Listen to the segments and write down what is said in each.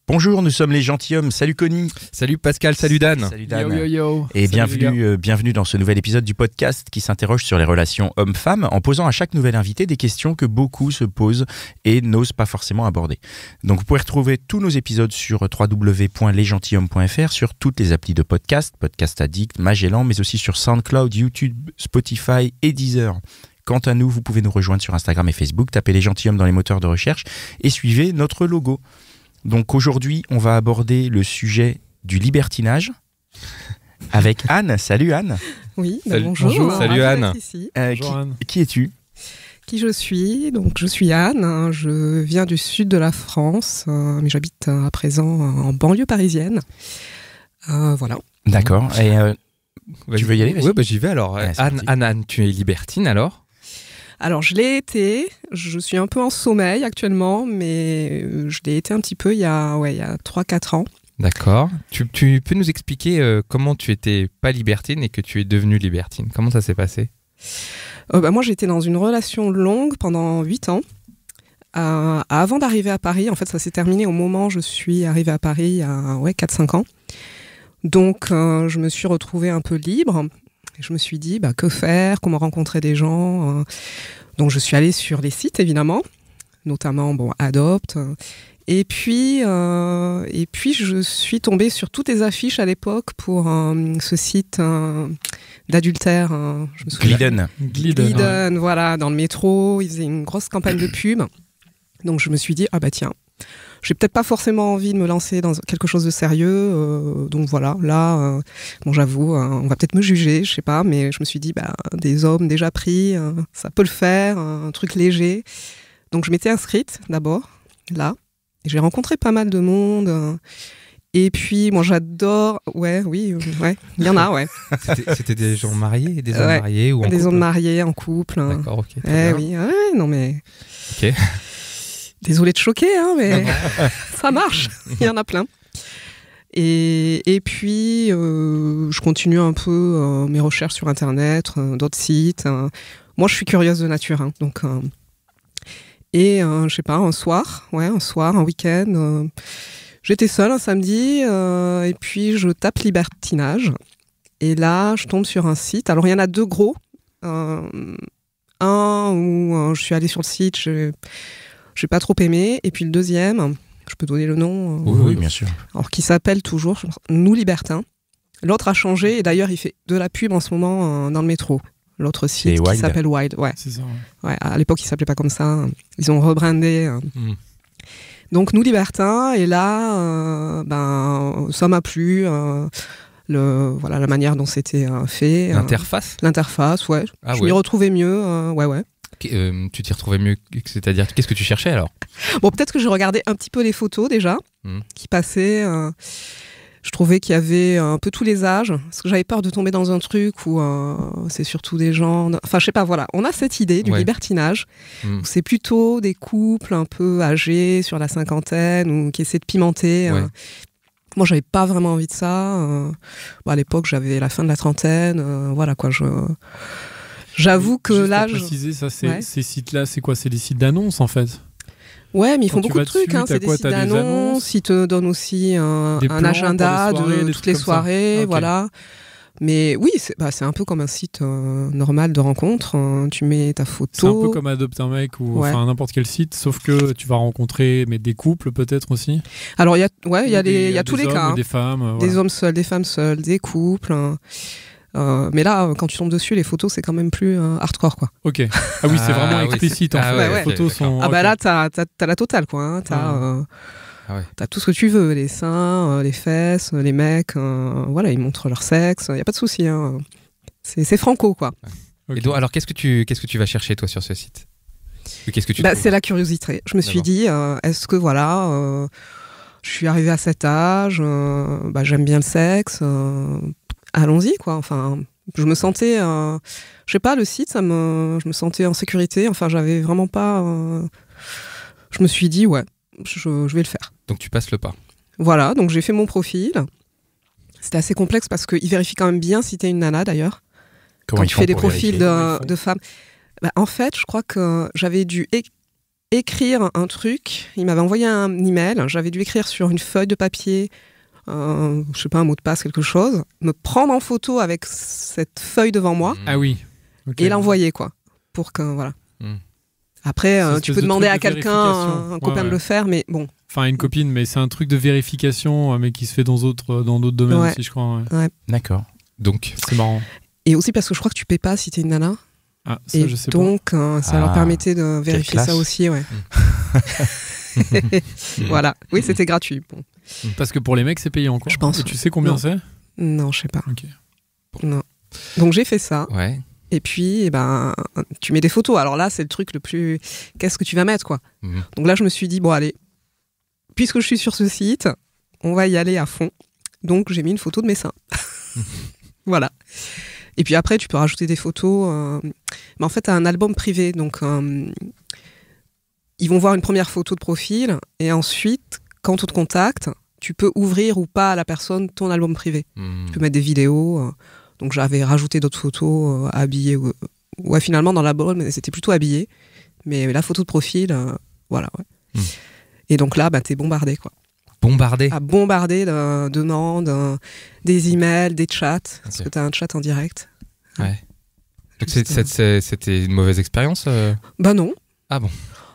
Bonjour, nous sommes les gentilshommes. Salut Connie. Salut Pascal, salut Dan. Salut Dan. Yo yo yo. Et Salut, bienvenue dans ce nouvel épisode du podcast qui s'interroge sur les relations hommes-femmes en posant à chaque nouvel invité des questions que beaucoup se posent et n'osent pas forcément aborder. Donc vous pouvez retrouver tous nos épisodes sur www.lesgentilhommes.fr, sur toutes les applis de podcast, Podcast Addict, Magellan, mais aussi sur SoundCloud, YouTube, Spotify et Deezer. Quant à nous, vous pouvez nous rejoindre sur Instagram et Facebook, tapez les gentilshommes dans les moteurs de recherche et suivez notre logo. Donc aujourd'hui, on va aborder le sujet du libertinage avec Anne. Salut Anne. Oui, Bonjour. bonjour. Salut Anne. Bonjour, Anne. Qui es-tu ? Qui je suis? Donc je suis Anne, je viens du sud de la France, mais j'habite à présent en banlieue parisienne. Voilà. D'accord. Et tu veux y aller ? Oui, j'y vais alors. Ouais, c'est Anne, tu es libertine alors ? Alors je l'ai été, je suis un peu en sommeil actuellement, mais je l'ai été un petit peu il y a 3-4 ans. D'accord. Tu peux nous expliquer comment tu étais pas libertine et que tu es devenue libertine ? Comment ça s'est passé ? Moi j'étais dans une relation longue pendant 8 ans. Avant d'arriver à Paris, en fait ça s'est terminé au moment où je suis arrivée à Paris il y a 4-5 ans. Donc je me suis retrouvée un peu libre. Je me suis dit, que faire, comment rencontrer des gens. Donc je suis allée sur les sites évidemment, notamment Adopt. Et puis je suis tombée sur toutes les affiches à l'époque pour ce site d'adultère. Glidden, voilà, dans le métro. Ils faisaient une grosse campagne de pub. Donc je me suis dit, tiens, j'ai peut-être pas forcément envie de me lancer dans quelque chose de sérieux. Donc voilà, là, j'avoue, on va peut-être me juger, je sais pas, mais je me suis dit, des hommes déjà pris, ça peut le faire, un truc léger. Donc je m'étais inscrite d'abord, là. J'ai rencontré pas mal de monde. Et puis, moi, j'adore... il y en a, ouais. C'était des gens mariés, des hommes mariés ou en des couple ? hommes mariés en couple. D'accord, ok. Très bien. Oui, non mais... Ok. Désolée de choquer, mais ça marche. Il y en a plein. Et puis, je continue un peu mes recherches sur Internet, d'autres sites. Moi, je suis curieuse de nature, donc... je sais pas, un soir, un week-end, j'étais seule un samedi, et puis je tape libertinage, et là je tombe sur un site. Alors il y en a deux gros, un où je suis allée sur le site, j'ai pas trop aimé, et puis le deuxième, je peux donner le nom, Oui, bien sûr. alors qui s'appelle toujours Nous Libertins. L'autre a changé, et d'ailleurs il fait de la pub en ce moment dans le métro. L'autre site qui s'appelle Wild. Ouais. C'est ça. Ouais, à l'époque, il ne s'appelait pas comme ça. Ils ont rebrandé. Donc, Nous Libertins. Et là, ça m'a plu. La manière dont c'était fait. L'interface, ouais. Je m'y retrouvais mieux. Ouais. Tu t'y retrouvais mieux, c'est-à-dire, qu'est-ce que tu cherchais alors ? Bon, peut-être que je regardais un petit peu les photos déjà qui passaient. Je trouvais qu'il y avait un peu tous les âges, parce que j'avais peur de tomber dans un truc où c'est surtout des gens... Enfin, je sais pas, voilà. On a cette idée du libertinage, où c'est plutôt des couples un peu âgés, sur la cinquantaine, ou qui essaient de pimenter. Moi, j'avais pas vraiment envie de ça. À l'époque, j'avais la fin de la trentaine. Voilà, quoi. J'avoue que juste l'âge... Pour préciser, ça, ces sites-là, c'est quoi ? C'est des sites d'annonces, en fait ? Ouais, mais ils font Quand beaucoup de trucs. C'est des sites d'annonces. Ils te donnent aussi un agenda de toutes les soirées. Voilà. Mais oui, c'est un peu comme un site normal de rencontre. Tu mets ta photo. C'est un peu comme Adopte un mec ou n'importe quel site, sauf que tu vas rencontrer des couples peut-être aussi. Alors, il y a tous les cas. Des femmes. Des hommes seuls, des femmes seules, des couples. Mais là, quand tu tombes dessus, les photos, c'est quand même plus hardcore, quoi. Ok. Ah oui, c'est vraiment explicite, en fait. Les photos sont... là, t'as la totale, quoi. T'as tout ce que tu veux. Les seins, les fesses, les mecs. Ils montrent leur sexe. Y a pas de souci. C'est franco, quoi. Okay. Et donc, alors, qu'est-ce que tu vas chercher, toi, sur ce site ? Qu'est-ce que tu trouves ? C'est la curiosité. Je me suis dit, est-ce que, je suis arrivée à cet âge, j'aime bien le sexe... allons-y, quoi. Enfin, je me sentais... je sais pas, le site, je me sentais en sécurité. Enfin, j'avais vraiment pas... je me suis dit, je vais le faire. Donc, tu passes le pas. Voilà, donc j'ai fait mon profil. C'était assez complexe parce qu'il vérifie quand même bien si t'es une nana, d'ailleurs. Quand tu fais des profils de femmes. En fait, je crois que j'avais dû écrire un truc. Il m'avait envoyé un email. J'avais dû écrire sur une feuille de papier, je sais pas, un mot de passe, quelque chose. Me prendre en photo avec cette feuille devant moi. Ah oui. Okay. Et l'envoyer, quoi. Pour que, voilà. Après, tu peux demander à quelqu'un, un copain de le faire, mais bon. Enfin, une copine, mais c'est un truc de vérification, mais qui se fait dans d'autres domaines aussi, je crois. Ouais. D'accord. Donc, c'est marrant. Et aussi parce que je crois que tu payes pas si t'es une nana. Ah, ça, et je sais donc, ça leur permettait de vérifier ça aussi, ouais. Voilà. Oui, c'était gratuit. Bon. Parce que pour les mecs, c'est payant, quoi. Je pense. Et tu sais combien c'est ? Non, je sais pas. Ok. Non. Donc, j'ai fait ça. Ouais. Et puis, tu mets des photos. Alors là, c'est le truc le plus... Qu'est-ce que tu vas mettre, quoi. Donc là, je me suis dit, bon, allez, puisque je suis sur ce site, on va y aller à fond. Donc, j'ai mis une photo de mes seins. Voilà. Et puis après, tu peux rajouter des photos. Mais en fait, tu as un album privé. Donc, ils vont voir une première photo de profil. Et ensuite, quand on te contacte, tu peux ouvrir ou pas à la personne ton album privé. Tu peux mettre des vidéos. Donc, j'avais rajouté d'autres photos habillées. Ouais, finalement, dans l'album, c'était plutôt habillé. Mais la photo de profil, voilà. Ouais. Et donc là, t'es bombardé, quoi. Bombardé. À bombarder de demandes, des emails, des chats, parce que tu as un chat en direct. Ouais. Donc c'était une mauvaise expérience Bah non. Ah bon?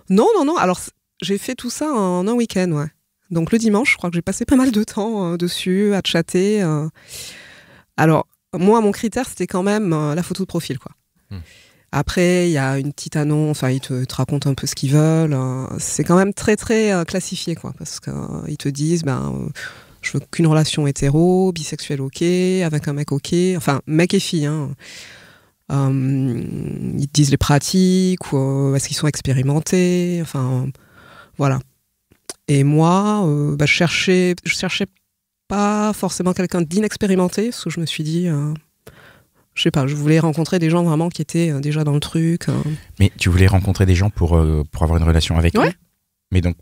Non. Alors, j'ai fait tout ça en un week-end, ouais. Donc le dimanche, je crois que j'ai passé pas mal de temps dessus, à chatter. Alors, moi, mon critère, c'était quand même la photo de profil, quoi. Après, il y a une petite annonce, enfin, ils te racontent un peu ce qu'ils veulent. C'est quand même très, très classifié, quoi. Parce qu'ils te disent, je veux qu'une relation hétéro, bisexuelle, ok, avec un mec, ok. Enfin, mec et fille, hein. Ils te disent les pratiques, ou est-ce qu'ils sont expérimentés. Enfin, voilà. Et moi, je cherchais pas forcément quelqu'un d'inexpérimenté, parce que je me suis dit... je sais pas, je voulais rencontrer des gens vraiment qui étaient déjà dans le truc. Mais tu voulais rencontrer des gens pour avoir une relation avec eux ? Mais donc...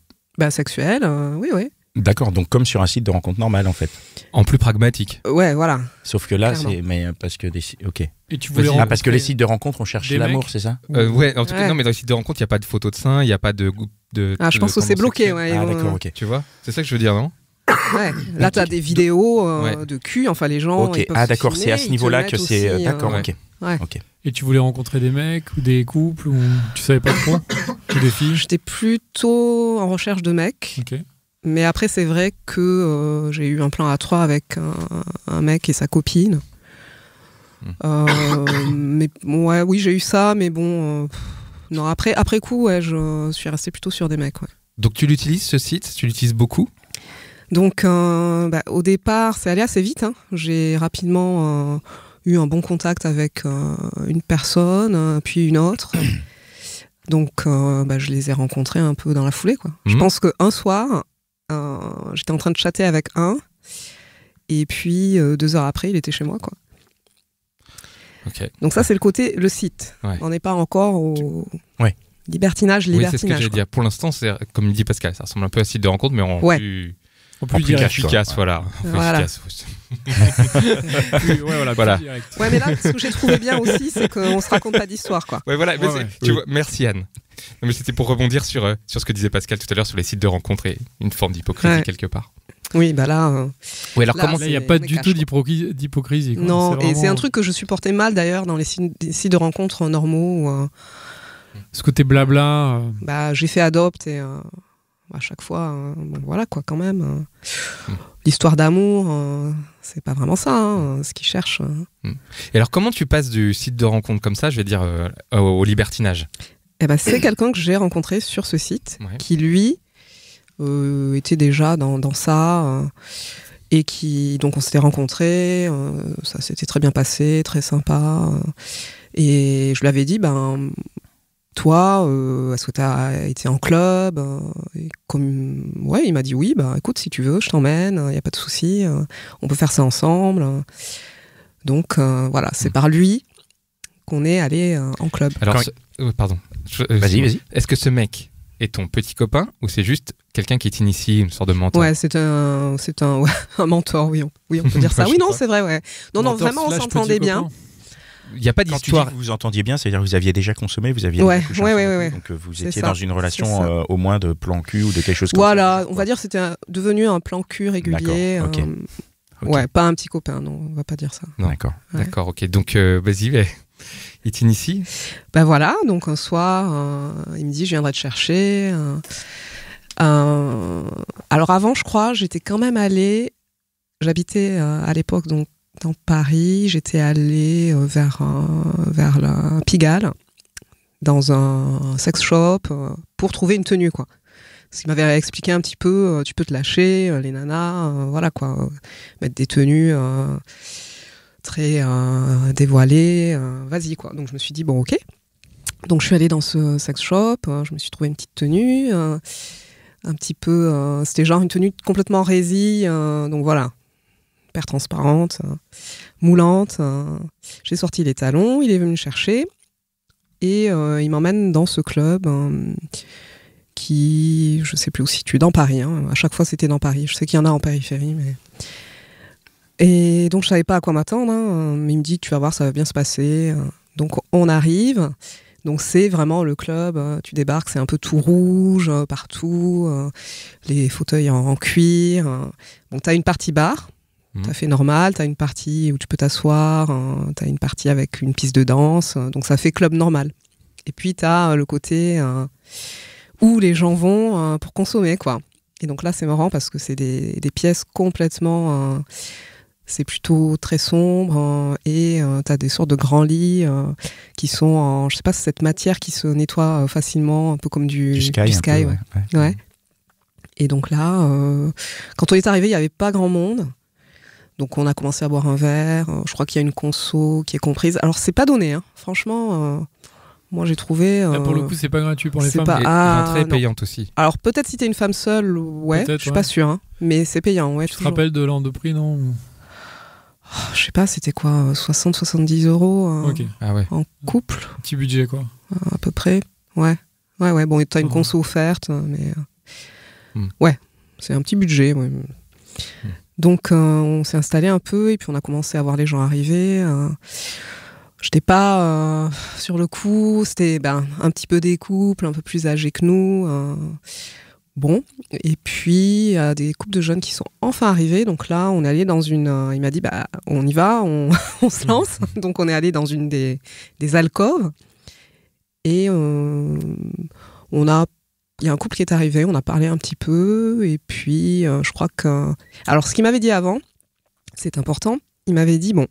sexuelle, oui. D'accord, donc comme sur un site de rencontre normal, en fait. En plus pragmatique. Ouais, voilà. Sauf que là, clairement. c'est... Mais parce que des... Ok. Et tu voulais parce que les sites de rencontre, on cherche l'amour, c'est ça ? Ouais, en tout cas, non, mais dans les sites de rencontre, il n'y a pas de photos de seins, il n'y a pas de... je pense que c'est bloqué, ouais. Ah, d'accord, ok. Tu vois ? C'est ça que je veux dire, non ? Ouais. Là, t'as des vidéos de cul, enfin les gens. Ok, d'accord, c'est à ce niveau-là que c'est. D'accord, ok. Ouais. Et tu voulais rencontrer des mecs ou des couples ou tu savais pas trop ? Ou des filles ? J'étais plutôt en recherche de mecs. Ok. Mais après, c'est vrai que j'ai eu un plan à 3 avec un mec et sa copine. Mais oui, j'ai eu ça, mais bon. Non, après coup, je suis restée plutôt sur des mecs. Ouais. Donc tu l'utilises ce site ? Tu l'utilises beaucoup ? Donc, au départ, c'est allé assez vite. Hein. J'ai rapidement eu un bon contact avec une personne, puis une autre. Donc, je les ai rencontrés un peu dans la foulée, quoi. Je pense qu'un soir, j'étais en train de chatter avec un, et puis 2 heures après, il était chez moi, quoi. Okay. Donc ça, c'est le site. Ouais. On n'est pas encore au... Libertinage. Oui, c'est ce que j'ai dit. Pour l'instant, c'est comme le dit Pascal, ça ressemble un peu à un site de rencontre, mais en plus efficace, voilà. Efficace. Voilà. Ouais, mais là, ce que j'ai trouvé bien aussi, c'est qu'on se raconte pas d'histoire, quoi. Ouais, voilà. Tu vois, merci Anne. Non, mais c'était pour rebondir sur ce que disait Pascal tout à l'heure sur les sites de rencontres et une forme d'hypocrisie quelque part. Oui, là. Oui, alors là, il n'y a pas du tout d'hypocrisie. Quoi. Non, et c'est un truc que je supportais mal d'ailleurs dans les sites de rencontres normaux. Ce côté blabla. J'ai fait Adopt et. À chaque fois, voilà quoi, quand même. L'histoire d'amour, c'est pas vraiment ça, ce qu'ils cherchent. Et alors, comment tu passes du site de rencontre comme ça, je vais dire, au libertinage ? C'est quelqu'un que j'ai rencontré sur ce site, qui lui était déjà dans ça, et qui, donc on s'était rencontrés, ça s'était très bien passé, très sympa, et je lui avais dit, toi, est-ce que tu as été en club et il m'a dit oui, écoute, si tu veux, je t'emmène, il n'y a pas de souci, on peut faire ça ensemble. Donc voilà, c'est par lui qu'on est allé en club. Alors, pardon. Vas-y. Est-ce que ce mec est ton petit copain ou c'est juste quelqu'un qui t'initie, une sorte de mentor ? Ouais, c'est un mentor, oui, on peut dire ça. Oui, non, c'est vrai, ouais. Non, vraiment, on s'entendait bien. il n'y a pas Quand d'histoire. tu dis que vous entendiez bien, c'est-à-dire que vous aviez déjà consommé, vous aviez Ouais, déjà couché ouais, ensemble, ouais, ouais. donc vous C'est étiez ça, dans une relation c'est ça. au moins de plan cul ou de quelque chose comme Voilà, ça. on va dire que c'était devenu un plan cul régulier. D'accord, ok. Ok. Ouais, pas un petit copain, non, on va pas dire ça. Non. D'accord. Ouais. D'accord, ok. Donc, vas-y, il t'initie. Ben voilà, donc un soir, il me dit je viendrai te chercher. Alors avant, je crois, j'étais quand même allée, j'habitais à l'époque donc dans Paris, j'étais allée vers la Pigalle, dans un sex shop, pour trouver une tenue, quoi. Parce qu'il m'avait expliqué un petit peu, tu peux te lâcher, les nanas, voilà quoi, mettre des tenues très dévoilées, vas-y quoi. Donc je me suis dit, bon ok. Donc je suis allée dans ce sex shop, je me suis trouvé une petite tenue, un petit peu, c'était genre une tenue complètement résille, donc voilà, hyper transparente, moulante. J'ai sorti les talons, il est venu me chercher et il m'emmène dans ce club qui, je sais plus où se situe, dans Paris. Hein. À chaque fois c'était dans Paris, je sais qu'il y en a en périphérie, mais... Et donc je savais pas à quoi m'attendre, hein. Mais il me dit tu vas voir, ça va bien se passer. Donc on arrive. Donc c'est vraiment le club, tu débarques, c'est un peu tout rouge partout, les fauteuils en cuir. Donc t'as une partie bar, t'as fait normal, t'as une partie où tu peux t'asseoir, t'as une partie avec une piste de danse, donc ça fait club normal. Et puis t'as le côté où les gens vont pour consommer, quoi. Et donc là c'est marrant parce que c'est des pièces complètement... c'est plutôt très sombre et tu as des sortes de grands lits qui sont en, je sais pas, cette matière qui se nettoie facilement, un peu comme du sky, peu, ouais. Ouais. Et donc là, quand on est arrivé, il n'y avait pas grand monde. Donc on a commencé à boire un verre. Je crois qu'il y a une conso qui est comprise. Alors c'est pas donné, hein. Franchement, moi j'ai trouvé... Là, pour le coup, c'est pas gratuit pour les femmes. Et l'entrée est payante aussi. Alors peut-être si t'es une femme seule, ouais, je suis pas sûre. Hein. Mais c'est payant, ouais. Tu te rappelles de l'ordre de prix, non? Je sais pas, c'était quoi, 60-70 € Ok. Ah ouais. en couple, Petit budget, quoi. à peu près. Ouais. Bon, t'as une conso offerte, mais ouais, c'est un petit budget. Ouais. Donc, on s'est installé un peu et puis on a commencé à voir les gens arriver. J'étais pas sur le coup, c'était un petit peu des couples un peu plus âgés que nous. Bon, et puis il y a des couples de jeunes qui sont enfin arrivés. Donc là, on est allé dans une... il m'a dit, on y va, on se lance. Donc on est allé dans une des alcôves. Et il y a un couple qui est arrivé, on a parlé un petit peu. Et puis, je crois que... Alors, ce qu'il m'avait dit avant, c'est important. Il m'avait dit, bon,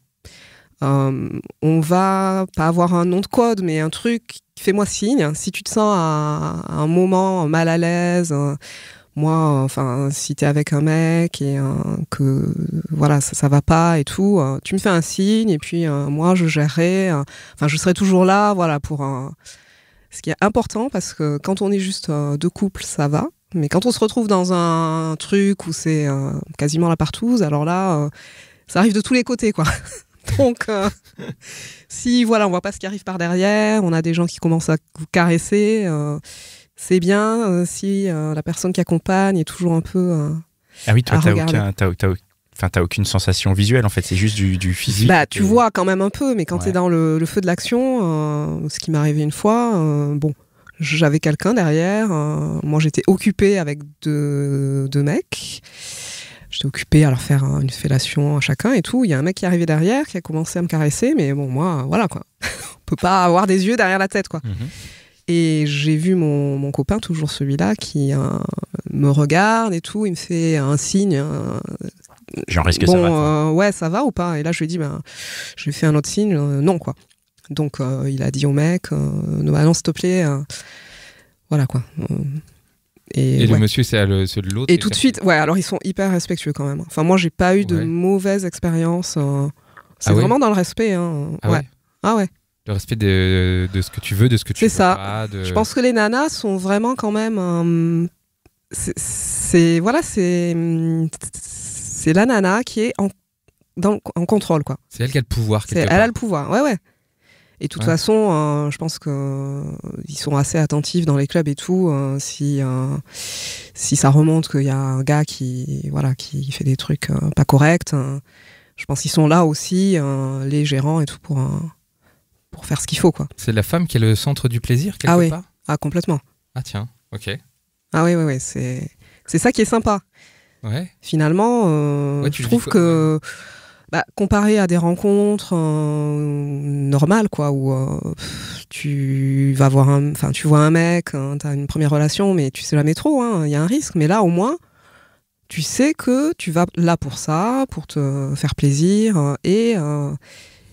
on va pas avoir un nom de code, mais un truc... Fais-moi signe, si tu te sens à un moment mal à l'aise, moi, enfin, si t'es avec un mec et que voilà, ça va pas et tout, tu me fais un signe et puis moi je gérerai, je serai toujours là, voilà, pour ce qui est important parce que quand on est juste deux couples, ça va, mais quand on se retrouve dans un truc où c'est quasiment la partouze, alors là, ça arrive de tous les côtés, quoi. Donc, si voilà, on voit pas ce qui arrive par derrière, on a des gens qui commencent à vous caresser, c'est bien. Si la personne qui accompagne est toujours un peu ah oui, toi, t'as aucune sensation visuelle en fait, c'est juste du physique. Tu vois quand même un peu, mais quand t'es dans le feu de l'action, ce qui m'est arrivé une fois, bon, j'avais quelqu'un derrière, moi j'étais occupée avec deux mecs. J'étais occupée à leur faire une fellation à chacun et tout. Il y a un mec qui est arrivé derrière, qui a commencé à me caresser, mais bon, moi, voilà quoi. On peut pas avoir des yeux derrière la tête, quoi. Et j'ai vu mon copain, toujours celui-là, qui me regarde et tout. Il me fait un signe. Genre, est-ce que ça va ouais, ça va ou pas? Et là, je lui ai dit, je lui ai fait un autre signe, non, quoi. Donc, il a dit au mec, non, s'il te plaît, voilà, quoi. Et le monsieur, c'est celui de l'autre. Et tout de suite, ouais, alors ils sont hyper respectueux quand même. Enfin, moi, j'ai pas eu de mauvaise expérience. C'est vraiment dans le respect. Hein. Ah ouais. Le respect de ce que tu veux, de ce que tu veux ça. pas. Je pense que les nanas sont vraiment quand même... c'est la nana qui est en contrôle, quoi. C'est elle qui a le pouvoir. Elle a le pouvoir, ouais. Et de toute façon, je pense qu'ils sont assez attentifs dans les clubs et tout. Si ça remonte qu'il y a un gars qui fait des trucs pas corrects, je pense qu'ils sont là aussi, les gérants et tout, pour faire ce qu'il faut, quoi. C'est la femme qui est le centre du plaisir, quelque part ? Ah, complètement. Ah tiens, ok. Ah oui, c'est ça qui est sympa. Ouais. Finalement, je trouve que comparé à des rencontres normales, quoi, où tu vas voir tu vois un mec, t'as une première relation, mais tu sais jamais trop, il y a un risque. Mais là, au moins, tu sais que tu vas là pour ça, pour te faire plaisir, et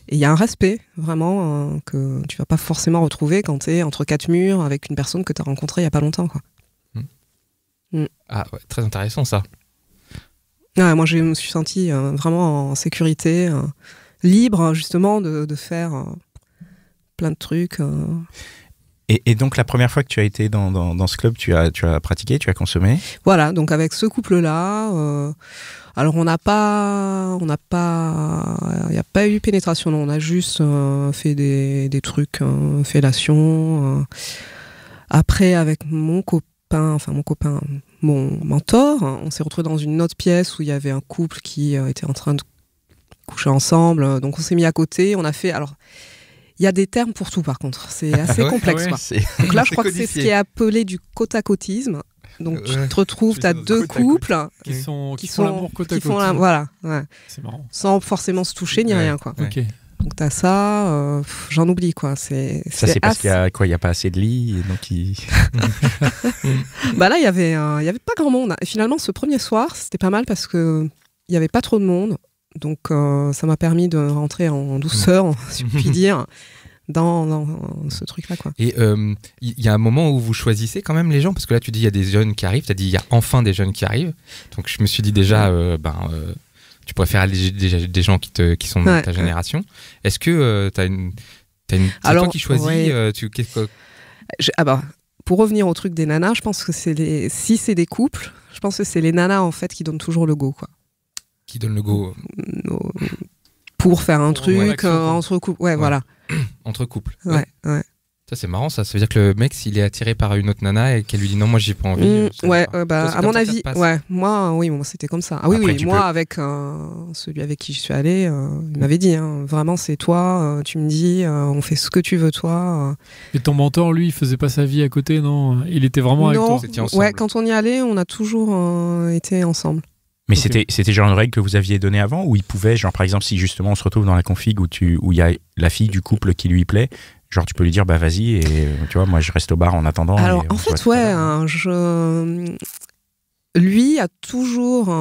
il y a un respect, vraiment, que tu vas pas forcément retrouver quand t'es entre quatre murs avec une personne que t'as rencontrée il y a pas longtemps, quoi. Ah ouais, très intéressant ça. Ouais, moi, je me suis sentie vraiment en sécurité, libre, justement, de faire plein de trucs. Et donc, la première fois que tu as été dans ce club, tu as pratiqué, tu as consommé ? Voilà, donc avec ce couple-là, alors il n'y a pas eu pénétration, non, on a juste fait des trucs, fellation. Après, avec mon copain, mon mentor, on s'est retrouvé dans une autre pièce où il y avait un couple qui était en train de coucher ensemble. Donc on s'est mis à côté, on a fait... Alors, il y a des termes pour tout, par contre. C'est assez complexe, quoi. Donc là, je crois que c'est ce qui est appelé du côte-à-côtisme. Donc tu te retrouves, tu as deux couples qui font l'amour côte à côte. Voilà, ouais. C'est marrant. Sans forcément se toucher ni rien, quoi. Ok. Donc t'as ça, j'en oublie, quoi. Ça, c'est parce qu'il y a quoi ? Il n'y a pas assez de lits, et donc Bah là, il y avait pas grand monde. Et finalement, ce premier soir, c'était pas mal parce que il y avait pas trop de monde. Donc ça m'a permis de rentrer en douceur, si je puis dire, dans ce truc-là, quoi. Et il y a un moment où vous choisissez quand même les gens, parce que là tu dis il y a des jeunes qui arrivent, tu as dit il y a enfin des jeunes qui arrivent. Donc je me suis dit déjà, tu préfères aller des gens qui sont de ta génération. Est-ce que c'est toi qui choisis pour revenir au truc des nanas, je pense que si c'est des couples, je pense que c'est les nanas en fait qui donnent toujours le go, quoi. Qui donnent le go pour faire un truc entre couples. Ouais, voilà. Entre couples. Ouais. Ça, c'est marrant, ça. Ça veut dire que le mec, s'il est attiré par une autre nana et qu'elle lui dit non, moi, j'ai pas envie. À mon avis, moi, c'était comme ça. Ah oui, après, moi, avec celui avec qui je suis allée, il m'avait dit, vraiment, c'est toi, tu me dis, on fait ce que tu veux, toi. Et ton mentor, lui, il faisait pas sa vie à côté, non ? Il était vraiment avec toi ? Ouais, quand on y allait, on a toujours été ensemble. Mais c'était genre une règle que vous aviez donnée avant, où il pouvait, genre par exemple, si justement on se retrouve dans la config où il y a la fille du couple qui lui plaît, genre tu peux lui dire bah vas-y et tu vois moi je reste au bar en attendant. Alors en fait lui a toujours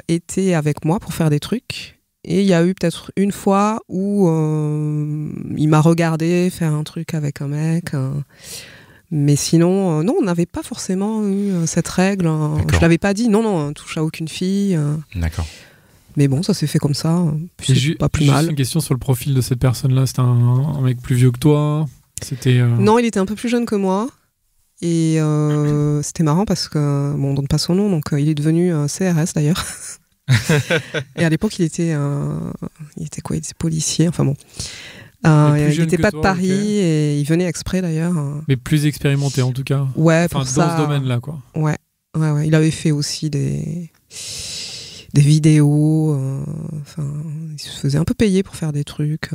été avec moi pour faire des trucs et il y a eu peut-être une fois où il m'a regardé faire un truc avec un mec. Mais sinon, non, on n'avait pas forcément eu cette règle. Je l'avais pas dit, non, touche à aucune fille. D'accord. Mais bon, ça s'est fait comme ça. C'est pas plus mal. Juste une question sur le profil de cette personne-là. C'était un mec plus vieux que toi ? Non, il était un peu plus jeune que moi. Et c'était marrant parce que, on donne pas son nom, donc il est devenu CRS d'ailleurs. Et à l'époque, il était quoi ? Il était policier, enfin bon. Il n'était pas de Paris et il venait exprès d'ailleurs. Mais plus expérimenté en tout cas. Ouais, dans ce domaine-là, quoi. Ouais. Il avait fait aussi des vidéos. Il se faisait un peu payer pour faire des trucs.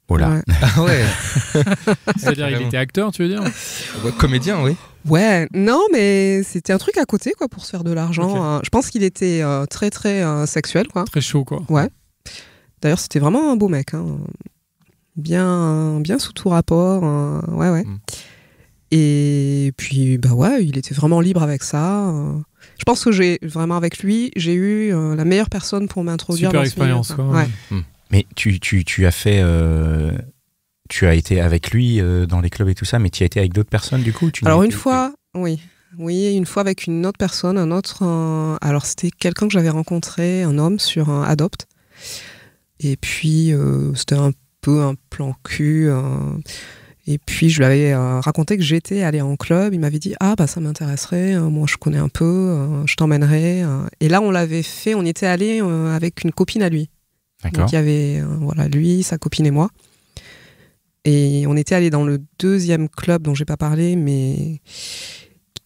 Oh là. Ouais. Ah ouais. C'est-à-dire il était acteur, tu veux dire ? Comédien, oui. Ouais, non, mais c'était un truc à côté, quoi, pour se faire de l'argent. Okay. Je pense qu'il était très, très sexuel, quoi. Très chaud, quoi. Ouais. D'ailleurs, c'était vraiment un beau mec. Bien sous tout rapport. Ouais. Et puis, il était vraiment libre avec ça. Je pense que avec lui, j'ai eu la meilleure personne pour m'introduire. Super expérience, quoi. Ouais. Mais tu as fait... tu as été avec lui dans les clubs et tout ça, mais tu as été avec d'autres personnes, du coup ? Alors, une fois, oui. Oui, une fois avec une autre personne, alors, c'était quelqu'un que j'avais rencontré, un homme, sur un Adopt. Et puis, c'était un peu un plan cul. Et puis, je lui avais raconté que j'étais allée en club. Il m'avait dit « Ah, ça m'intéresserait. Moi, je connais un peu. Je t'emmènerai. » Et là, on l'avait fait. On était allé avec une copine à lui. D'accord. Donc, il y avait lui, sa copine et moi. Et on était allé dans le deuxième club dont j'ai pas parlé, mais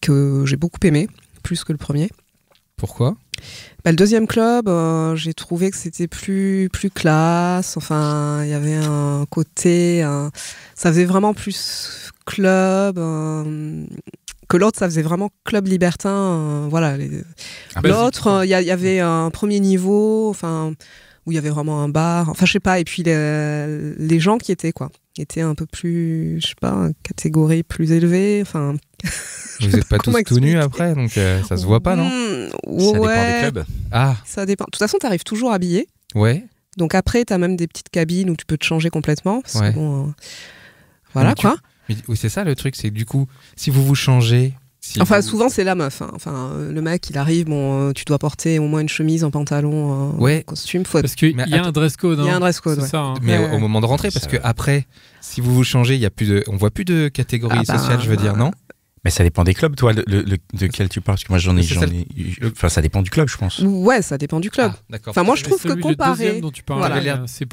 que j'ai beaucoup aimé, plus que le premier. Pourquoi ? Le deuxième club, j'ai trouvé que c'était plus classe. Enfin, il y avait un côté, ça faisait vraiment plus club que l'autre. Ça faisait vraiment club libertin. Voilà. L'autre, il y avait un premier niveau, enfin, où il y avait vraiment un bar. Enfin, je sais pas. Et puis les gens qui étaient étaient un peu plus, je sais pas, catégorie plus élevée. Enfin. Vous n'êtes pas tous tout nus après, donc ça se voit pas, non? Ça dépend des clubs. Ah. Ça dépend. De toute façon, tu arrives toujours habillé. Ouais. Donc après, tu as même des petites cabines où tu peux te changer complètement. Parce que bon, voilà quoi. Oui, c'est ça le truc, c'est que du coup, si vous changez... souvent c'est la meuf. Hein. Enfin, le mec, il arrive, tu dois porter au moins une chemise, un pantalon, un costume. Parce qu'il y a un dress code. Il y a un dress code, ça, hein. Mais au moment de rentrer, parce que après, si vous changez, on voit plus de catégorie sociale, je veux dire, non? Mais ça dépend des clubs, toi, de quel tu parles, parce que moi j'en ai eu. Enfin, ça dépend du club, je pense. Ouais, ça dépend du club. D'accord. Enfin, moi je trouve que comparer.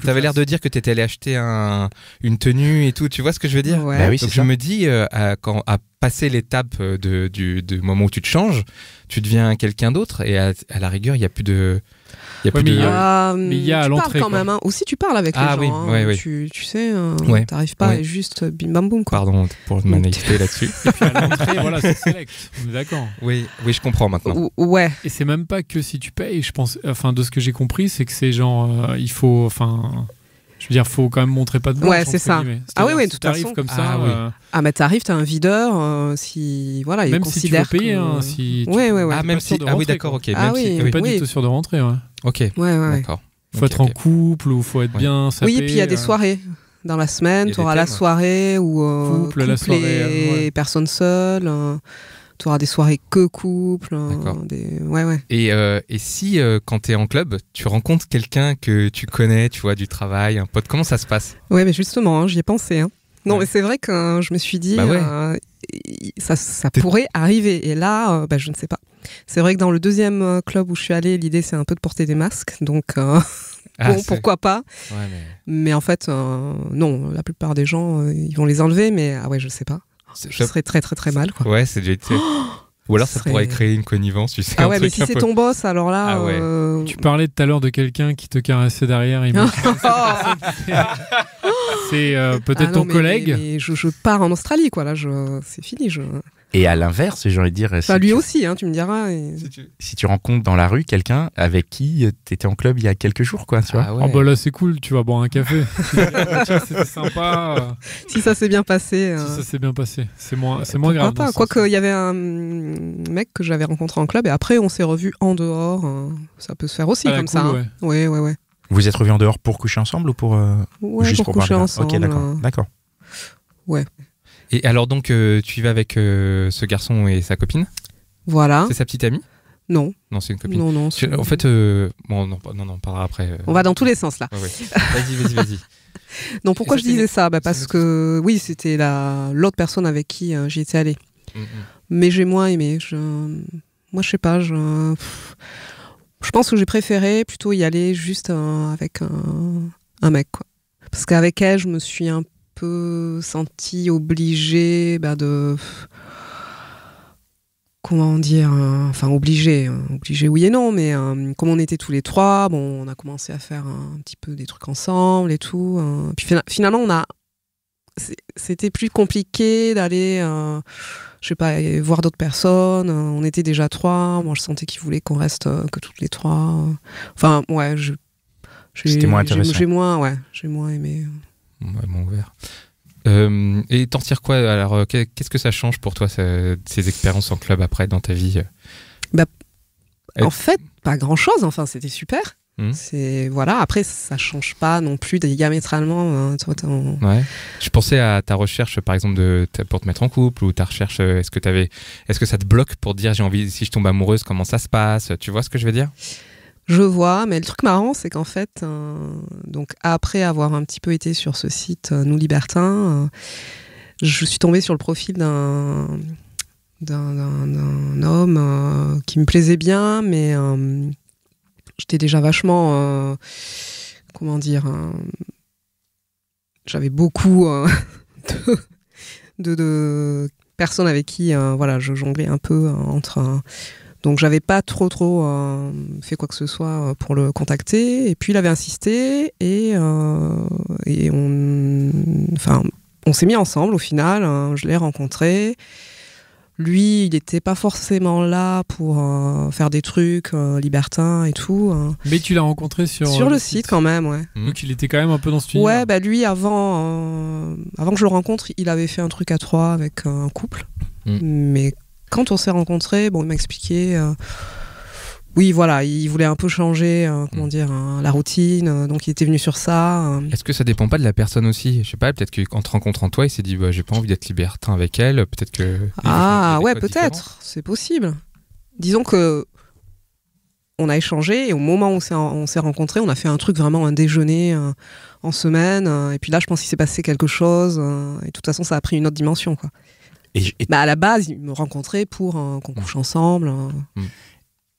T'avais l'air de dire que t'étais allé acheter une tenue et tout, tu vois ce que je veux dire? Ouais. Bah oui, donc je me dis, à passer l'étape du moment où tu te changes, tu deviens quelqu'un d'autre et à la rigueur, il n'y a plus de. Mais il y a à l'entrée quand même, hein. Aussi tu parles avec les gens. Oui. Tu sais, t'arrives pas et juste bim bam boum. Pardon pour ma naïveté là-dessus. Et puis à l'entrée, voilà, c'est select. On est d'accord. Oui, je comprends maintenant. Ouais. Et c'est même pas que si tu payes, je pense. Enfin, de ce que j'ai compris, c'est que c'est genre, il faut, je veux dire, faut quand même montrer pas de blanche. Ouais, c'est ça. Ah oui, de toute façon. Comme ça. Mais t'arrives, t'as un videur, si voilà, même il considère si tu veux payer, si. Ouais. Ah même si. Ah oui, d'accord, ok. Ah oui. Pas du tout sûr de rentrer, ouais. Ok. Ouais. D'accord. Faut être en couple ou faut être bien sapé. Oui, et puis il y a des soirées. Dans la semaine, tu auras la soirée où couple la soirée, et personnes seules. Tu auras des soirées que couple. Ouais. Et si, quand tu es en club, tu rencontres quelqu'un que tu connais, tu vois, du travail, un pote, comment ça se passe? Ouais, mais justement, j'y ai pensé. Hein. Non, mais c'est vrai que je me suis dit, ça pourrait arriver. Et là, je ne sais pas. C'est vrai que dans le deuxième club où je suis allée, l'idée, c'est un peu de porter des masques. Donc, pourquoi pas. Ouais, mais en fait, non, la plupart des gens, ils vont les enlever. Mais je sais pas. Ce serait très, très, très mal. Quoi. Ouais, c'est déjà été... Ou alors ça pourrait créer une connivence, tu sais. Mais si c'est ton boss, alors là... Tu parlais tout à l'heure de quelqu'un qui te caressait derrière. C'est peut-être ton collègue. Mais je pars en Australie, quoi. Là, c'est fini. Et à l'inverse, j'ai envie de dire... lui aussi, hein, tu me diras. Si tu rencontres dans la rue quelqu'un avec qui tu étais en club il y a quelques jours, quoi, tu vois. Là, c'est cool, tu vas boire un café. C'était sympa. Si ça s'est bien passé. C'est moins grave. Quoique, il y avait un mec que j'avais rencontré en club et après, on s'est revus en dehors. Ça peut se faire aussi comme ça. Ouais. Vous êtes revus en dehors pour coucher ensemble ou pour juste pour coucher ensemble. Ok, d'accord. Ouais. Et alors donc tu y vas avec ce garçon et sa copine? Voilà. C'est sa petite amie? Non, c'est une copine. Non. En fait, on parlera après. On va dans tous les sens là. Ouais. Vas-y. Non, pourquoi je disais ça? Parce que oui, c'était l'autre personne avec qui j'y étais allée. Mais j'ai moins aimé. Moi, je sais pas. Je pense que j'ai préféré plutôt y aller juste avec un mec, quoi. Parce qu'avec elle, je me suis un peu sentie obligée de... Comment dire, obligée oui et non, mais comme on était tous les trois, on a commencé à faire un petit peu des trucs ensemble et tout. Puis finalement, c'était plus compliqué d'aller, je sais pas, voir d'autres personnes. On était déjà trois. Moi, je sentais qu'il voulait qu'on reste que toutes les trois. C'était moins intéressant. J'ai moins aimé. Ouais, moins ouvert. Et t'en tires quoi? Alors, qu'est-ce que ça change pour toi, ces expériences en club après dans ta vie? En fait, pas grand-chose. Enfin, c'était super. Après, ça change pas non plus diamétralement. Ouais. Je pensais à ta recherche, par exemple, pour te mettre en couple, ou ta recherche. Est-ce que ça te bloque pour te dire j'ai envie, si je tombe amoureuse, comment ça se passe? Tu vois ce que je veux dire? Je vois, mais le truc marrant, c'est qu'en fait, donc après avoir un petit peu été sur ce site Nous Libertins, je suis tombée sur le profil d'un homme qui me plaisait bien, mais j'étais déjà vachement, j'avais beaucoup de personnes avec qui je jonglais un peu entre Donc j'avais pas trop fait quoi que ce soit pour le contacter. Et puis il avait insisté et on s'est mis ensemble au final. Je l'ai rencontré. Lui, il n'était pas forcément là pour faire des trucs libertins et tout. Mais tu l'as rencontré sur le site quand même, ouais. Donc il était quand même un peu dans ce univers. Ouais, bah lui, avant que je le rencontre, il avait fait un truc à 3 avec un couple. Mais quand on s'est rencontrés, il m'a expliqué... oui, voilà, il voulait un peu changer, la routine, donc il était venu sur ça. Est-ce que ça dépend pas de la personne aussi? Je sais pas, peut-être qu'en te rencontrant toi, il s'est dit j'ai pas envie d'être libertin avec elle, peut-être que... Ah ouais, peut-être, c'est possible. Disons que on a échangé et au moment où on s'est rencontrés, on a fait un truc vraiment, un déjeuner en semaine, et puis là, je pense qu'il s'est passé quelque chose, et de toute façon, ça a pris une autre dimension, quoi. À la base, il me rencontrait pour qu'on couche ensemble.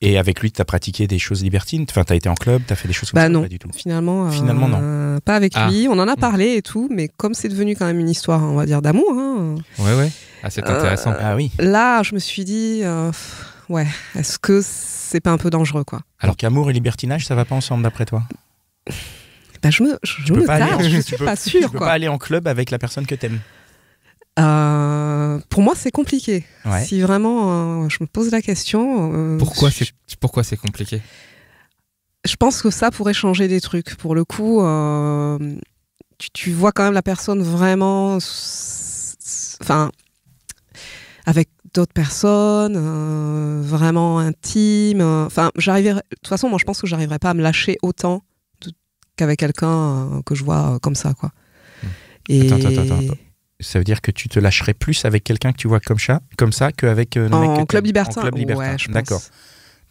Et avec lui, tu as pratiqué des choses libertines? Enfin, tu as été en club, tu as fait des choses comme ça? Non, pas du tout. Finalement non. Pas avec lui. On en a parlé et tout, mais comme c'est devenu quand même une histoire, on va dire, d'amour. Ouais. Ah, c'est intéressant. Ah oui. Là, je me suis dit, est-ce que c'est pas un peu dangereux, quoi? Alors qu'amour et libertinage, ça va pas ensemble d'après toi? Je me tâche, je suis pas sûre. Tu peux pas aller en club avec la personne que t'aimes? Pour moi, c'est compliqué. Ouais. Si vraiment je me pose la question... Pourquoi c'est compliqué? Je pense que ça pourrait changer des trucs. Pour le coup, tu vois quand même la personne vraiment... avec d'autres personnes, vraiment intimes. De toute façon, moi, je pense que j'arriverais pas à me lâcher autant qu'avec quelqu'un que je vois comme ça, quoi. Et... Attends. Ça veut dire que tu te lâcherais plus avec quelqu'un que tu vois comme ça qu'avec le mec en club libertin. Ouais, je pense. D'accord.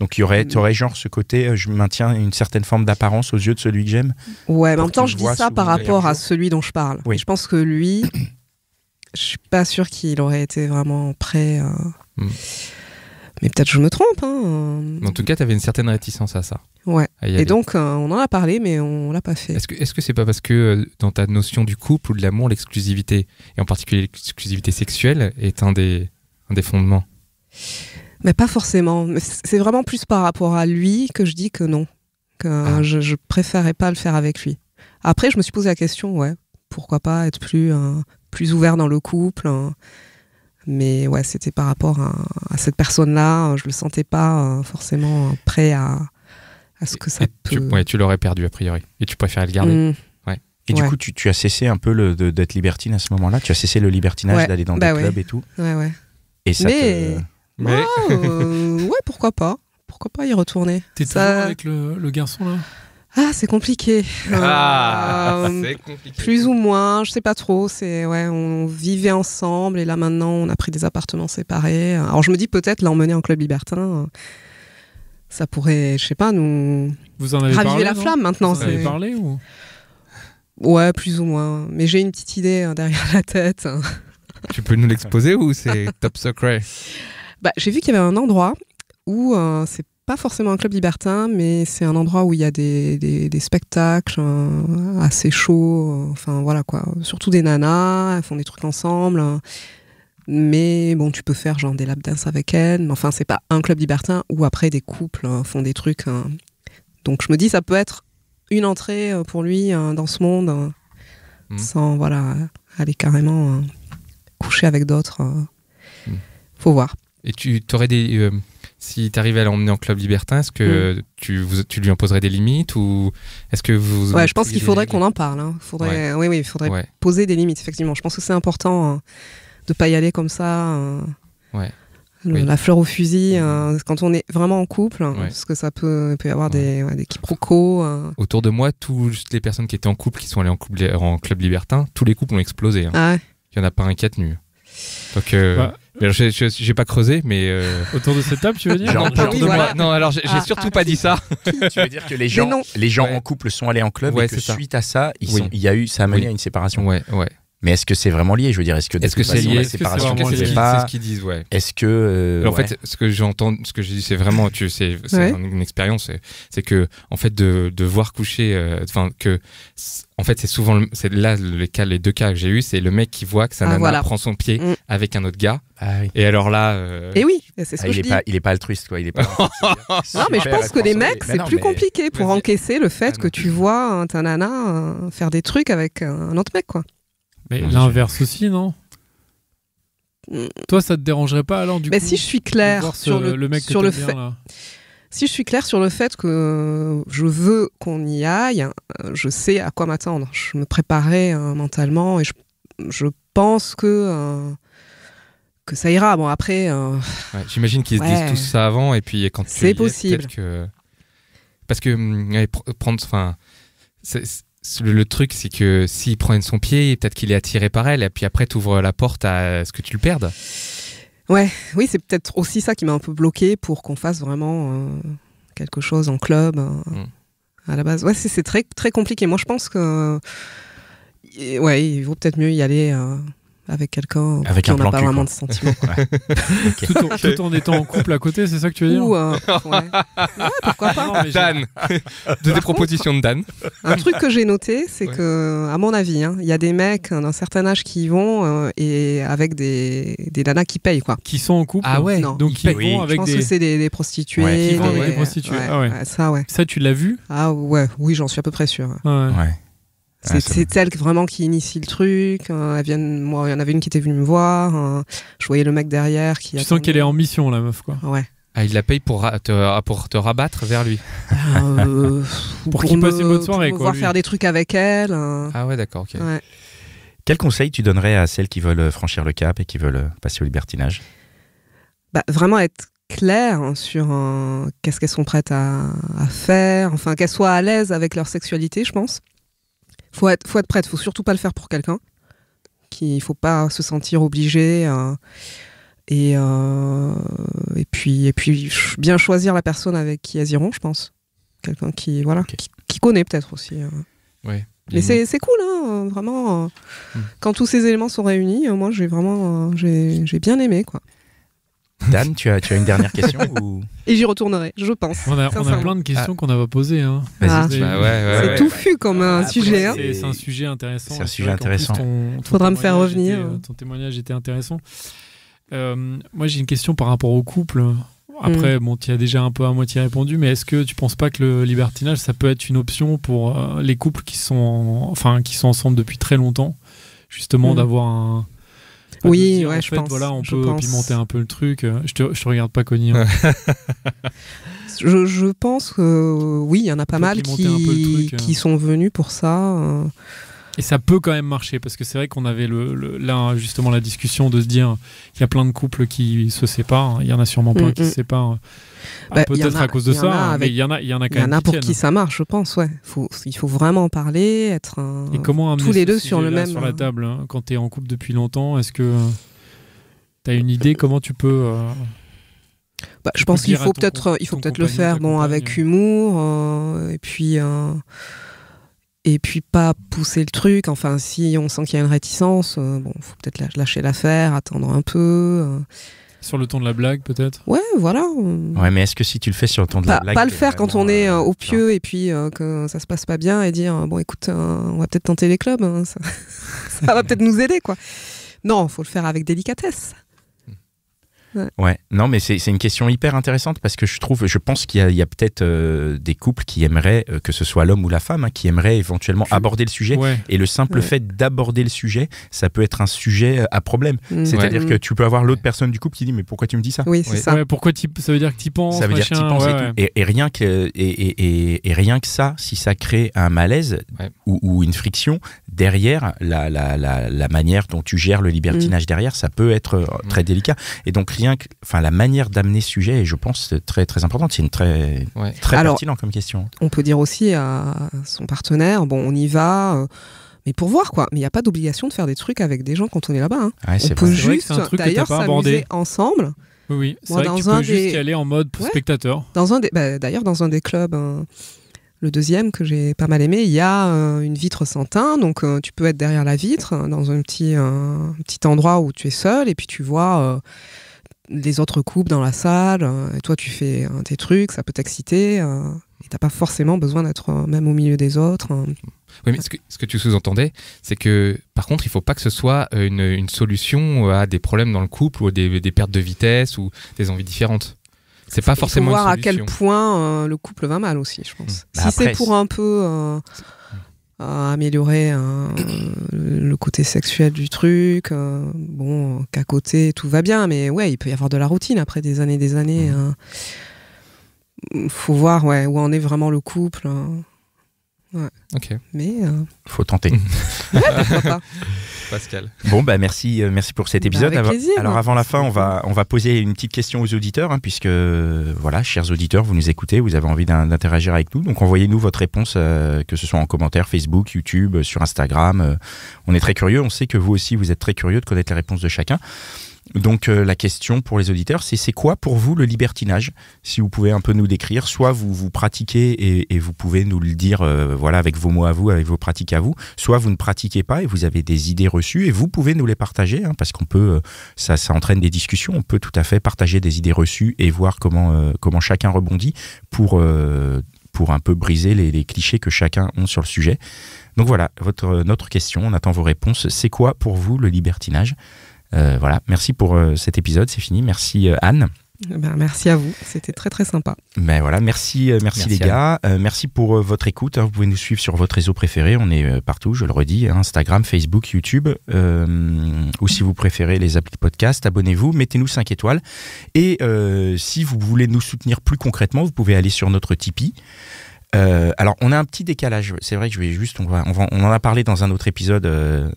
Donc tu aurais genre ce côté, je maintiens une certaine forme d'apparence aux yeux de celui que j'aime. Ouais, mais en même temps, je dis ça par rapport à celui dont je parle. Oui. Je pense que lui, je suis pas sûre qu'il aurait été vraiment prêt. Mais peut-être je me trompe. En tout cas, tu avais une certaine réticence à ça. Ouais. Et donc, on en a parlé, mais on l'a pas fait. Est-ce que c'est pas parce que dans ta notion du couple ou de l'amour, l'exclusivité, et en particulier l'exclusivité sexuelle, est un des fondements? Mais pas forcément. Mais c'est vraiment plus par rapport à lui que je dis que non. Je préférais pas le faire avec lui. Après, je me suis posé la question, pourquoi pas être plus ouvert dans le couple. Mais ouais, c'était par rapport à cette personne-là. Je le sentais pas forcément prêt à ce que ça peut... Tu l'aurais perdu a priori. Et tu préférais le garder. Et du coup, tu as cessé un peu d'être libertine à ce moment-là? Tu as cessé le libertinage, d'aller dans des clubs et tout? Ouais. Et ça ouais, pourquoi pas? Pourquoi pas y retourner? T'es toujours avec le garçon, là? Ah, c'est compliqué. C'est compliqué. Plus ou moins, je sais pas trop. On vivait ensemble et là maintenant on a pris des appartements séparés. Alors je me dis peut-être l'emmener en club libertin, ça pourrait, je sais pas, nous raviver la flamme maintenant. Vous en avez parlé ou? Ouais, plus ou moins. Mais j'ai une petite idée derrière la tête. Tu peux nous l'exposer ou c'est top secret? J'ai vu qu'il y avait un endroit où c'est pas forcément un club libertin, mais c'est un endroit où il y a des spectacles assez chauds, voilà quoi. Surtout des nanas, elles font des trucs ensemble. Mais bon, tu peux faire genre des lap dance avec elles. Mais enfin, c'est pas un club libertin où après des couples font des trucs. Donc je me dis, ça peut être une entrée pour lui dans ce monde, sans aller carrément coucher avec d'autres. Faut voir. Et tu aurais si tu arrivais à l'emmener en club libertin, est-ce que tu lui imposerais des limites ou est-ce que vous... Ouais, je pense qu'il faudrait qu'on en parle. Oui, il faudrait poser des limites, effectivement. Je pense que c'est important de ne pas y aller comme ça, la fleur au fusil, quand on est vraiment en couple, parce que ça peut y avoir des quiproquos. Autour de moi, toutes les personnes qui étaient en couple, qui sont allées en club libertin, tous les couples ont explosé. Ah ouais. Il n'y en a pas un qui a tenu. Donc... Mais j'ai pas creusé, mais autour de cette table, tu veux dire? Non, alors j'ai surtout pas dit ça. Tu veux dire que les gens en couple sont allés en club et que suite à ça, ça a mené à une séparation. Ouais. Mais est-ce que c'est vraiment lié? Je veux dire, est-ce que c'est lié? la séparation c'est ce qu'ils disent, ouais. Est-ce que en fait, ce que j'entends, ce que je dis, c'est vraiment, c'est une expérience. C'est que en fait, de voir coucher, en fait, c'est souvent, c'est là les deux cas que j'ai eu, c'est le mec qui voit que sa nana prend son pied avec un autre gars. Ah oui. Et alors là. Et oui, c'est ce que je dis. Il est pas altruiste, quoi. Il est pas. Non, mais je pense que les mecs, c'est plus compliqué pour encaisser le fait que tu vois ta nana faire des trucs avec un autre mec, quoi. Mais l'inverse aussi, non? Toi, ça te dérangerait pas alors du coup? Mais si je suis claire sur le mec sur le fait, là. Si je suis claire sur le fait que je veux qu'on y aille, je sais à quoi m'attendre. Je me préparais mentalement et je pense que ça ira. Bon, après. J'imagine qu'ils se disent tout ça avant et puis quand tu. C'est possible. Parce que prendre. Enfin. Le truc, c'est que s'il prend son pied, peut-être qu'il est attiré par elle, et puis après, tu ouvres la porte à ce que tu le perdes. Oui, c'est peut-être aussi ça qui m'a un peu bloqué pour qu'on fasse vraiment quelque chose en club à la base. Ouais, c'est très, très compliqué. Moi, je pense que il vaut peut-être mieux y aller avec quelqu'un avec qui un n'a pas vraiment de sentiments. Tout en étant en couple à côté, c'est ça que tu veux dire? Pourquoi pas. Dan, des propositions de Dan. Un truc que j'ai noté, c'est que, à mon avis, il y a des mecs d'un certain âge qui y vont et avec des nanas qui payent, quoi. Qui sont en couple. Ah ouais. Donc qui vont avec je pense que c'est des prostituées. Ouais, qui vont avec des prostituées. Ça, tu l'as vu? Ah ouais, oui, j'en suis à peu près sûr. Ouais. C'est elle vraiment qui initie le truc. Moi, il y en avait une qui était venue me voir. Je voyais le mec derrière qui. Tu sens qu'elle est en mission, la meuf, quoi. Ouais. Ah, il la paye pour te rabattre vers lui. Pour qu'il passe une bonne soirée, pour quoi. pouvoir faire des trucs avec elle. Ah ouais, d'accord, ok. Ouais. Quel conseil tu donnerais à celles qui veulent franchir le cap et qui veulent passer au libertinage? Vraiment être clair sur qu'est-ce qu'elles sont prêtes à faire. Enfin, qu'elles soient à l'aise avec leur sexualité, je pense. Faut être prête, faut surtout pas le faire pour quelqu'un. Il faut pas se sentir obligé et puis bien choisir la personne avec qui elles iront, je pense. Quelqu'un qui qui connaît peut-être aussi. Ouais. Mais c'est cool, vraiment. Quand tous ces éléments sont réunis, moi j'ai vraiment j'ai bien aimé, quoi. Dan, tu as une dernière question ou... Et j'y retournerai, je pense. On a plein de questions qu'on n'a pas posées. Hein. C'est touffu comme un sujet. C'est un sujet intéressant. C'est un sujet intéressant. Faudra me faire revenir. Ton témoignage était intéressant. Moi, j'ai une question par rapport au couple. Après, tu as déjà un peu à moitié répondu, mais est-ce que tu penses pas que le libertinage, ça peut être une option pour les couples qui sont ensemble depuis très longtemps, justement, d'avoir un... Oui, je pense. Voilà, on peut pimenter un peu le truc. Je te regarde pas, Connie. Hein. Je pense que oui, il y en a pas mal qui sont venus pour ça. Et ça peut quand même marcher, parce que c'est vrai qu'on avait là justement la discussion de se dire qu'il y a plein de couples qui se séparent. Il y en a sûrement plein qui se séparent. Peut-être à cause de ça, mais il y en a quand même. Il y en a pour qui ça marche, je pense. Ouais. Il faut vraiment parler, être et comment tous les deux sur le même. Sur la table, hein, quand tu es en couple depuis longtemps, est-ce que tu as une idée comment tu peux je pense qu'il faut peut-être le faire avec humour et puis pas pousser le truc. Enfin, si on sent qu'il y a une réticence, faut peut-être lâcher l'affaire, attendre un peu. Sur le ton de la blague, peut-être. Ouais, voilà. Ouais, mais est-ce que si tu le fais sur le ton de la blague, pas le faire quand on est au pieu et puis que ça se passe pas bien et dire bon, écoute, on va peut-être tenter les clubs, hein, ça va peut-être nous aider, quoi. Non, faut le faire avec délicatesse. Ouais, non, mais c'est une question hyper intéressante parce que je pense qu'il y a peut-être des couples qui aimeraient, que ce soit l'homme ou la femme, qui aimeraient éventuellement aborder le sujet. Ouais. Et le simple fait d'aborder le sujet, ça peut être un sujet à problème. C'est-à-dire que tu peux avoir l'autre personne du couple qui dit mais pourquoi tu me dis ça? Oui, c'est ça. Ouais, pourquoi ça veut dire que tu y penses? Ça veut dire que tu y penses et tout. Et rien que ça, si ça crée un malaise ou une friction derrière, la manière dont tu gères le libertinage derrière, ça peut être très délicat. Et donc la manière d'amener ce sujet est, je pense, très très importante. C'est une très pertinent comme question. On peut dire aussi à son partenaire, bon, on y va, mais pour voir, quoi. Mais il n'y a pas d'obligation de faire des trucs avec des gens quand on est là-bas. Hein. Ouais, on peut juste, d'ailleurs, s'amuser ensemble. Oui, c'est vrai que tu peux juste y aller en mode spectateur. D'ailleurs, dans un des clubs, le deuxième que j'ai pas mal aimé, il y a une vitre sans teint, donc tu peux être derrière la vitre dans un petit endroit où tu es seul et puis tu vois les autres couples dans la salle et toi tu fais tes trucs, ça peut t'exciter et t'as pas forcément besoin d'être même au milieu des autres. Oui, mais ce que tu sous-entendais, c'est que par contre, il faut pas que ce soit une solution à des problèmes dans le couple ou des pertes de vitesse ou des envies différentes. C'est pas forcément une solution. Il faut voir à quel point le couple va mal aussi, je pense. Si c'est pour un peu améliorer le côté sexuel du truc, qu'à côté tout va bien, mais ouais, il peut y avoir de la routine après des années. Faut voir où en est vraiment le couple. Ouais. Ok. Mais faut tenter. Ouais, pourquoi pas. Pascal. Bon, merci pour cet épisode. Avec plaisir, alors avant la fin, on va poser une petite question aux auditeurs, puisque voilà, chers auditeurs, vous nous écoutez, vous avez envie d'interagir avec nous, donc envoyez-nous votre réponse, que ce soit en commentaire, Facebook, YouTube, sur Instagram. On est très curieux. On sait que vous aussi, vous êtes très curieux de connaître les réponses de chacun. Donc la question pour les auditeurs, c'est quoi pour vous le libertinage? Si vous pouvez un peu nous décrire, soit vous pratiquez et vous pouvez nous le dire avec vos mots à vous, avec vos pratiques à vous, soit vous ne pratiquez pas et vous avez des idées reçues et vous pouvez nous les partager, parce qu'on peut, ça entraîne des discussions, on peut tout à fait partager des idées reçues et voir comment chacun rebondit pour un peu briser les clichés que chacun a sur le sujet. Donc voilà, notre question, on attend vos réponses. C'est quoi pour vous le libertinage? Voilà, merci pour cet épisode, c'est fini. Merci Anne. Merci à vous, c'était très très sympa. Voilà, merci les gars. Merci pour votre écoute. Vous pouvez nous suivre sur votre réseau préféré. On est partout, je le redis, Instagram, Facebook, YouTube. Ou si vous préférez les applis de podcast, abonnez-vous, mettez-nous 5 étoiles. Et si vous voulez nous soutenir plus concrètement, vous pouvez aller sur notre Tipeee. Alors on a un petit décalage, c'est vrai que on en a parlé dans un autre épisode,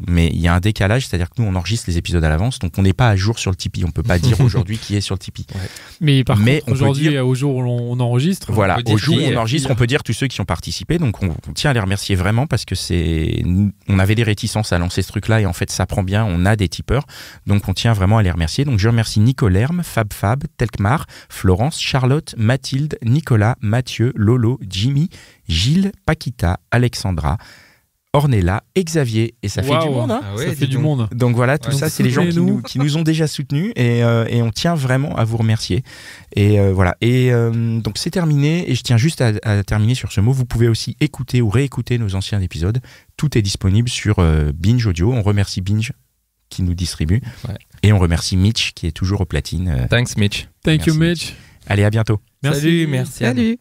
mais il y a un décalage, c'est-à-dire que nous on enregistre les épisodes à l'avance, donc on n'est pas à jour sur le Tipeee, on peut pas dire aujourd'hui qui est sur le Tipeee. Ouais. Mais par contre aujourd'hui, au jour où on enregistre, voilà, au jour où on enregistre, on peut dire tous ceux qui ont participé, donc on tient à les remercier vraiment parce que on avait des réticences à lancer ce truc-là et en fait ça prend bien, on a des tipeurs, donc on tient vraiment à les remercier. Donc je remercie Nicolerme, Fab, Telkmar, Florence, Charlotte, Mathilde, Nicolas, Mathieu, Lolo, Jimmy, Gilles, Paquita, Alexandra, Ornella et Xavier. Et ça fait du monde. Ah ouais, ça fait du monde. Donc voilà, tout ça, c'est les gens qui nous ont déjà soutenus et on tient vraiment à vous remercier. Et voilà. Et donc c'est terminé. Et je tiens juste à terminer sur ce mot. Vous pouvez aussi écouter ou réécouter nos anciens épisodes. Tout est disponible sur Binge Audio. On remercie Binge qui nous distribue. Ouais. Et on remercie Mitch qui est toujours aux platines. Thanks Mitch. Thank you Mitch. Allez, à bientôt. Merci. Salut, merci. Salut.